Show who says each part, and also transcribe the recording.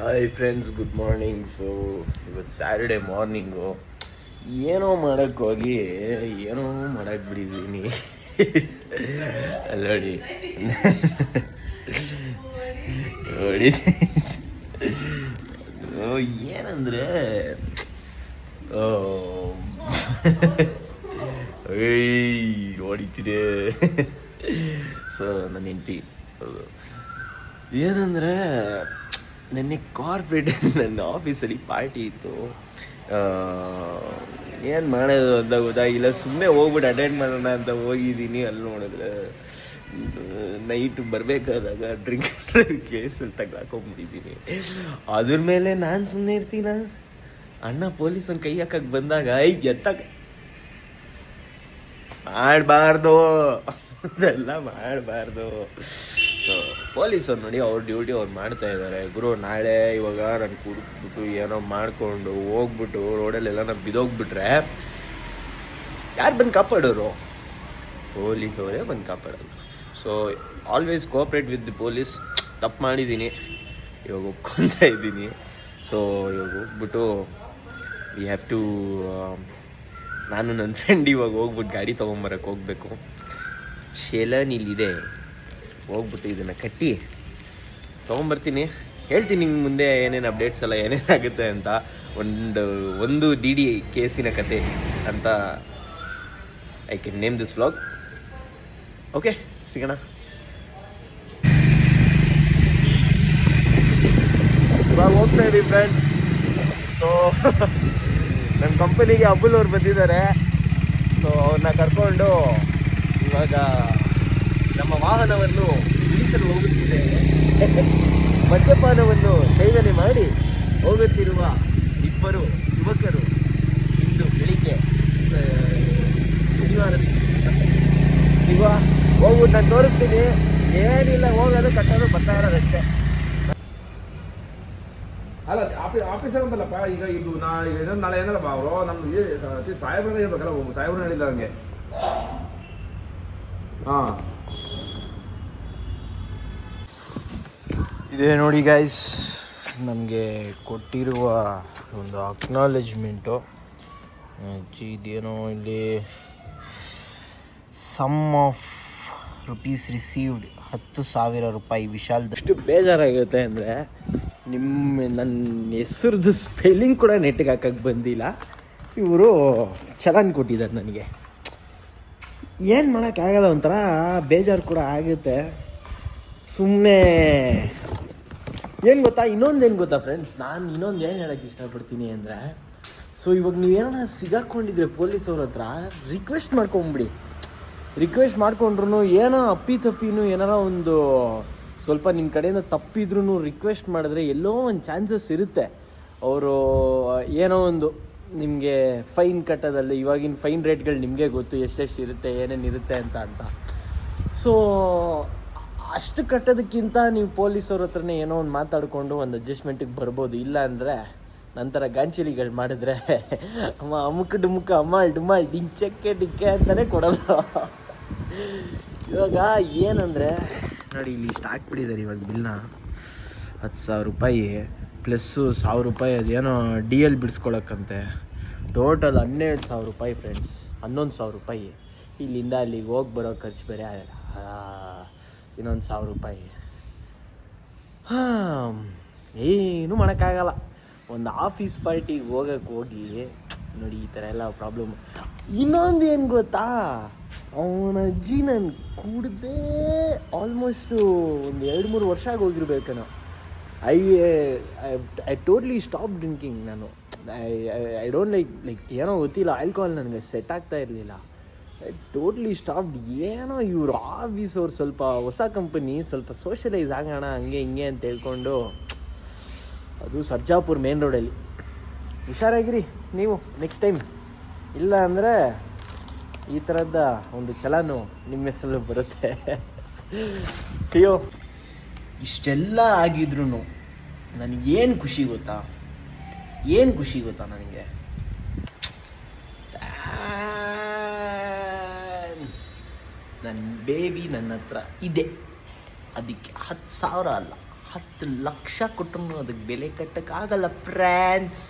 Speaker 1: Hi friends, good morning. So ಇವತ್ತು Saturday morning ಏನೋ ಮಾಡೋಕ್ಕೆ ಹೋಗಿ ಏನೋ ಮಾಡಕ್ಕೆ ಬಿಟ್ಟಿದ್ದೀನಿ. ನೋಡಿ ನೋಡಿ ಏನಂದರೆ ಹೊಡಿತಿದೆ. ಸೊ ನನ್ನ ಹೆಂಡತಿ ಏನಂದರೆ ನೆನ್ನೆ ಕಾರ್ಪೊರೇಟ್ ನನ್ನ ಆಫೀಸಲ್ಲಿ ಪಾರ್ಟಿ ಇತ್ತು. ಏನು ಮಾಡೋದು ಅಂತ ಗೊತ್ತಾಗಿಲ್ಲ, ಸುಮ್ಮನೆ ಹೋಗ್ಬಿಟ್ಟು ಅಟೆಂಡ್ ಮಾಡೋಣ ಅಂತ ಹೋಗಿದ್ದೀನಿ. ಅಲ್ಲಿ ನೋಡಿದ್ರೆ ನೈಟ್ ಬರಬೇಕಾದಾಗ ಡ್ರಿಂಕ್ ಕೇಸಲ್ಲಿ ತಗ್ಲಾಕೊಂಡ್ಬಿಟ್ಟಿದ್ದೀನಿ. ಅದ್ರ ಮೇಲೆ ನಾನು ಸುಮ್ಮನೆ ಇರ್ತೀನ? ಅಣ್ಣ ಪೊಲೀಸನ್ನು ಕೈ ಹಾಕಕ್ಕೆ ಬಂದಾಗ ಮಾಡಬಾರ್ದು, ಅದೆಲ್ಲ ಮಾಡಬಾರ್ದು. ಸೊ ಪೊಲೀಸವ್ರು ನೋಡಿ ಅವ್ರ ಡ್ಯೂಟಿ ಅವ್ರು ಮಾಡ್ತಾ ಇದ್ದಾರೆ. ಗುರು ನಾಳೆ ಇವಾಗ ನಾನು ಕುಡಿದ್ಬಿಟ್ಟು ಏನೋ ಮಾಡಿಕೊಂಡು ಹೋಗ್ಬಿಟ್ಟು ರೋಡಲ್ಲೆಲ್ಲ ನಾನು ಬಿದ್ದೋಗ್ಬಿಟ್ರೆ ಯಾರು ಬಂದು ಕಾಪಾಡೋರು? ಪೊಲೀಸವರೇ ಬಂದು ಕಾಪಾಡೋದು. So always cooperate with the police. ತಪ್ಪು ಮಾಡಿದ್ದೀನಿ, ಇವಾಗ ಒಪ್ಕೊತಾ ಇದ್ದೀನಿ. ಸೊ ಇವಾಗ ಹೋಗ್ಬಿಟ್ಟು ವಿ ಹ್ಯಾವ್ ಟು ನಾನು ನನ್ನ ಫ್ರೆಂಡ್ ಇವಾಗ ಹೋಗ್ಬಿಟ್ಟು ಗಾಡಿ ತೊಗೊಂಬರಕ್ಕೆ ಹೋಗ್ಬೇಕು. ಚಲನ್ ಇಲ್ಲಿದೆ, ಹೋಗ್ಬಿಟ್ಟು ಇದನ್ನು ಕಟ್ಟಿ ತೊಗೊಂಬರ್ತೀನಿ. ಹೇಳ್ತೀನಿ ನಿಮ್ಗೆ ಮುಂದೆ ಏನೇನು ಅಪ್ಡೇಟ್ಸ್ ಎಲ್ಲ ಏನೇನಾಗುತ್ತೆ ಅಂತ. ಒಂದು ಡಿ ಡಿ ಕೇಸಿನ ಕತೆ ಅಂತ I can name this vlog. Okay, ಸಿಗೋಣ. ಇವಾಗ ಹೋಗ್ತಾ ಇದ್ದೀವಿ ಫ್ರೆಂಡ್ಸ್. ಸೊ ನನ್ನ ಕಂಪನಿಗೆ ಅಬುಲ್ ಅವ್ರು ಬಂದಿದ್ದಾರೆ. ಸೊ ಅವ್ರನ್ನ ಕರ್ಕೊಂಡು ಇವಾಗ ನಮ್ಮ ವಾಹನವನ್ನು ಇಳಿಸಲು ಹೋಗುತ್ತಿದ್ದೇವೆ. ಮದ್ಯಪಾನವನ್ನು ಸೇವನೆ ಮಾಡಿ ಹೋಗುತ್ತಿರುವ ಇಬ್ಬರು ಯುವಕರು ಇಂದು ಬೆಳಿಗ್ಗೆ ಶನಿವಾರ ಈಗ ಹೋಗ್ಬಿಟ್ಟು ನಾನು ತೋರಿಸ್ತೀನಿ. ಏನಿಲ್ಲ, ಹೋಗೋದು ಕಟ್ಟೋದು ಬರ್ತಾ ಇರೋದಷ್ಟೇ.
Speaker 2: ಅಲ್ಲ ಆಫೀಸರ್ ಅಂತಲ್ಲಪ್ಪ. ಈಗ ಇದು ನಾಳೆ ಏನಲ್ಲಪ್ಪ ಅವರು ನಮ್ಗೆ ಸಾಹೇಬ್ರನ್ನ ಹೇಳ್ಬೇಕಲ್ಲ, ಸಾಹೇಬ್ರನ್ನ ಹೇಳಿಲ್ಲ ಹಂಗೆ. ಹಾಂ,
Speaker 1: ಇದೇ ನೋಡಿ ಗೈಸ್, ನಮಗೆ ಕೊಟ್ಟಿರುವ ಒಂದು ಅಕ್ನಾಲೆಜ್ಮೆಂಟು. ಇದೇನೋ ಇಲ್ಲಿ ಸಮ್ ಆಫ್ ರುಪೀಸ್ ರಿಸೀವ್ಡ್ 10,000 ರೂಪಾಯಿ. ವಿಶಾಲ್ದಷ್ಟು ಬೇಜಾರಾಗುತ್ತೆ ಅಂದರೆ ನನ್ನ ಹೆಸರದ್ದು ಸ್ಪೆಲ್ಲಿಂಗ್ ಕೂಡ ನೆಟ್ಟಿಗೆ ಹಾಕಕ್ಕೆ ಬಂದಿಲ್ಲ. ಇವರು ಚಲನ್ ಕೊಟ್ಟಿದ್ದಾರೆ ನನಗೆ. ಏನು ಮಾಡೋಕ್ಕಾಗಲ್ಲ, ಒಂಥರ ಬೇಜಾರು ಕೂಡ ಆಗುತ್ತೆ. ಸುಮ್ಮನೆ ಏನು ಗೊತ್ತಾ, ಇನ್ನೊಂದೇನು ಗೊತ್ತಾ ಫ್ರೆಂಡ್ಸ್, ನಾನು ಇನ್ನೊಂದು ಏನು ಹೇಳೋಕ್ಕೆ ಇಷ್ಟಪಡ್ತೀನಿ ಅಂದರೆ, ಸೊ ಇವಾಗ ನೀವೇನಾರ ಸಿಗಾಕೊಂಡಿದ್ರೆ ಪೊಲೀಸವ್ರ ಹತ್ರ ರಿಕ್ವೆಸ್ಟ್ ಮಾಡ್ಕೊಂಬಿಡಿ. ರಿಕ್ವೆಸ್ಟ್ ಮಾಡ್ಕೊಂಡ್ರು ಏನೋ ಅಪ್ಪಿತಪ್ಪಿನೂ ಏನಾರ ಒಂದು ಸ್ವಲ್ಪ ನಿಮ್ಮ ಕಡೆಯಿಂದ ತಪ್ಪಿದ್ರೂ ರಿಕ್ವೆಸ್ಟ್ ಮಾಡಿದ್ರೆ ಎಲ್ಲೋ ಒಂದು ಚಾನ್ಸಸ್ ಇರುತ್ತೆ. ಅವರು ಏನೋ ಒಂದು ನಿಮಗೆ ಫೈನ್ ಕಟ್ಟೋದಲ್ಲಿ, ಇವಾಗಿನ ಫೈನ್ ರೇಟ್ಗಳು ನಿಮಗೆ ಗೊತ್ತು ಎಷ್ಟೆಷ್ಟು ಇರುತ್ತೆ, ಏನೇನಿರುತ್ತೆ ಅಂತ. ಸೊ ಅಷ್ಟು ಕಟ್ಟೋದಕ್ಕಿಂತ ನೀವು ಪೊಲೀಸವ್ರ ಹತ್ರನೇ ಏನೋ ಒಂದು ಮಾತಾಡಿಕೊಂಡು ಒಂದು ಅಡ್ಜಸ್ಟ್ಮೆಂಟಿಗೆ ಬರ್ಬೋದು. ಇಲ್ಲ ಅಂದರೆ ನಂತರ ಗಾಂಚಲಿಗಳು ಮಾಡಿದ್ರೆ ಅಮುಕ್ ಡುಮುಕ್ ಅಮ್ಮಾಳ್ ಡುಮಾಳ್ ಡಿಂಚಕ್ಕೆ ಡಿಕ್ಕೆ ಅಂತಲೇ ಕೊಡೋದು. ಇವಾಗ ಏನಂದರೆ ನೋಡಿ, ಇಲ್ಲಿ ಇಷ್ಟು ಹಾಕ್ಬಿಟ್ಟಿದ್ದಾರೆ ಇವಾಗ ಬಿಲ್ನ. 10,000 ರೂಪಾಯಿ ಪ್ಲಸ್ಸು 1,000 ರೂಪಾಯಿ ಅದೇನೋ ಡಿ ಎಲ್ ಬಿಡಿಸ್ಕೊಳಕ್ಕಂತೆ. ಟೋಟಲ್ 12,000 ರೂಪಾಯಿ ಫ್ರೆಂಡ್ಸ್. 11,000 ರೂಪಾಯಿ. ಇಲ್ಲಿಂದ ಅಲ್ಲಿಗೆ ಹೋಗಿ ಬರೋ ಖರ್ಚು ಬೇರೆ ಆಗಲ್ಲ. ಇನ್ನೊಂದು 1,000 ರೂಪಾಯಿ. ಏನೂ ಮಾಡೋಕ್ಕಾಗಲ್ಲ. ಒಂದು ಆಫೀಸ್ ಪಾರ್ಟಿಗೆ ಹೋಗಿ ನೋಡಿ ಈ ಥರ ಎಲ್ಲ ಪ್ರಾಬ್ಲಮ್. ಇನ್ನೊಂದು ಏನು ಗೊತ್ತಾ, ಅವನ ಅಜ್ಜಿ ನಾನು ಕುಡ್ದೇ ಆಲ್ಮೋಸ್ಟು ಒಂದು 2-3 ವರ್ಷ ಆಗೋಗಿರ್ಬೇಕೇನೋ. I totally stop drinking. ನಾನು ಐ ಡೋಂಟ್ ಲೈಕ್ ಏನೋ ಗೊತ್ತಿಲ್ಲ, ಆಲ್ಕೋಹಾಲ್ ನನಗೆ ಸೆಟ್ ಆಗ್ತಾ ಇರಲಿಲ್ಲ. I totally stopped. ಏನೋ ಇವರು ಆಫೀಸವ್ರು ಸ್ವಲ್ಪ ಹೊಸ ಕಂಪನಿ, ಸ್ವಲ್ಪ ಸೋಷಲೈಸ್ ಆಗೋಣ ಹಂಗೆ ಹಿಂಗೆ ಅಂತ ಹೇಳ್ಕೊಂಡು, ಅದು ಸರ್ಜಾಪುರ್ ಮೇನ್ ರೋಡಲ್ಲಿ. ಹುಷಾರಾಗಿರಿ ನೀವು ನೆಕ್ಸ್ಟ್ ಟೈಮ್, ಇಲ್ಲ ಅಂದರೆ ಈ ಥರದ ಒಂದು ಚಲನು ನಿಮ್ಮ ಹೆಸರಲ್ಲೂ ಬರುತ್ತೆ. ಸಿಯೋ. ಇಷ್ಟೆಲ್ಲ ಆಗಿದ್ರು ನನಗೇನು ಖುಷಿ ಗೊತ್ತಾ, ನನಗೆ ನನ್ನ ಬೇಬಿ ನನ್ನ ಹತ್ರ ಇದೆ. ಅದಕ್ಕೆ 10,000 ಅಲ್ಲ 10 ಲಕ್ಷ ಕೊಟ್ಟರು ಅದಕ್ಕೆ ಬೆಲೆ ಕಟ್ಟಕ್ಕಾಗಲ್ಲ ಫ್ರಾನ್ಸ್.